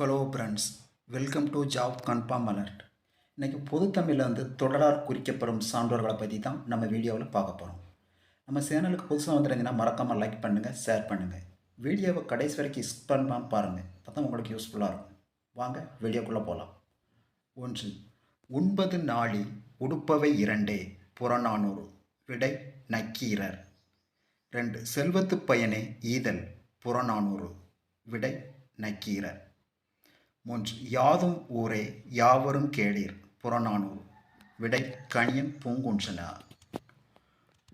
Hello friends, welcome to job confirm alert. இன்றைக்கி பொதுத்தமிழில் தொடரால் குறிக்கப்படும் சான்றோர்களை பற்றி தான் நம்ம வீடியோவில் பார்க்க போகிறோம். நம்ம சேனலுக்கு புதுசாக வந்துருந்தீங்கன்னா மறக்காமல் லைக் பண்ணுங்கள், ஷேர் பண்ணுங்கள். வீடியோவை கடைசி வரைக்கும் ஸ்கிப் பண்ணாமல் பாருங்கள், அப்போ தான் உங்களுக்கு யூஸ்ஃபுல்லாக இருக்கும். வாங்க வீடியோக்குள்ளே போகலாம். 1. உண்பது நாழி உடுப்பவை இரண்டே புறநானூறு. விடை நக்கீரர். 2. செல்வத்து பயனே ஈதல் புறநானூறு. விடை நக்கீரர். 3. யாதும் ஊரே யாவரும் கேளீர் புறநானூறு. விடை கணியன் பூங்குன்றனார்.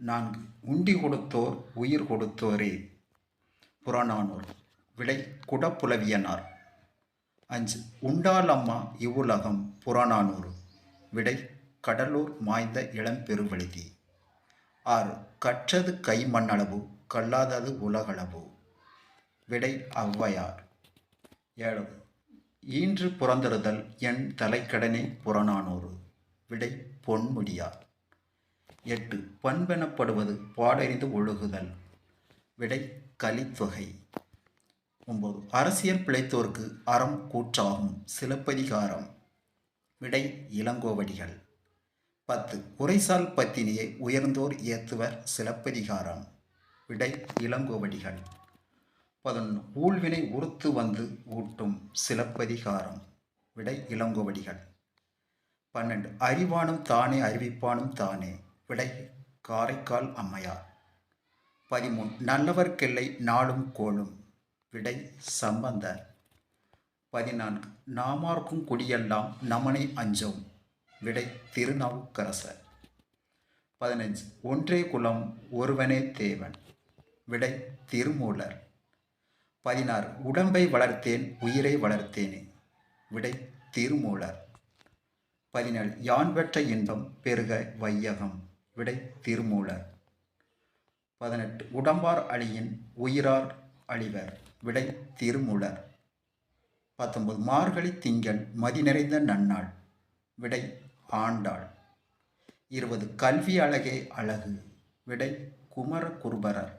4. உண்டி கொடுத்தோர் உயிர் கொடுத்தோரே புறநானூறு. விடை குடப்புலவியனார். 5. உண்டாலம்மா இவ்வுலகம் புறநானூறு. விடை கடலூர் மாய்ந்த இளம்பெருவழுதி. 6. கற்றது கை மண்ணளவு கல்லாதது உலகளவு. விடை ஔவையார். 7. ஈன்று புறந்தறுதல் என் தலைக்கடனே புறநானூறு. விடை பொன்முடியார். 8. பண்பெனப்படுவது பாடறிந்து ஒழுகுதல். விடை கலித்தொகை. 9. அரசியல் பிழைத்தோர்க்கு அறம் கூற்றாகும் சிலப்பதிகாரம். விடை இளங்கோவடிகள். 10. உரைசால் பத்தினியை உயர்ந்தோர் ஏத்துவர் சிலப்பதிகாரம். விடை இளங்கோவடிகள். 11. ஊழ்வினை உறுத்து வந்து ஊட்டும் சிலப்பதிகாரம். விடை இளங்கோவடிகள். 12. அறிவானும் தானே அறிவிப்பானும் தானே. விடை காரைக்கால் அம்மையார். 13. நல்லவர்க்கெல்லை நாளும் கோளும். விடை சம்பந்தர். 14. நாமார்க்கும் குடியெல்லாம் நமனை அஞ்சோம். விடை திருநாவுக்கரசர். 15. ஒன்றே குலம் ஒருவனே தேவன். விடை திருமூலர். 16. உடம்பை வளர்த்தேன் உயிரை வளர்த்தேனே. விடை திருமூலர். 17. யான் பெற்ற இன்பம் பெருக வையகம். விடை திருமூலர். 18. உடம்பார் அழியின் உயிரார் அழிவர். விடை திருமூலர். 19. மார்கழி திங்கள் மதி நிறைந்த நன்னாள். விடை ஆண்டாள். 20. கல்வி அழகே அழகு. விடை குமர குருபரர்.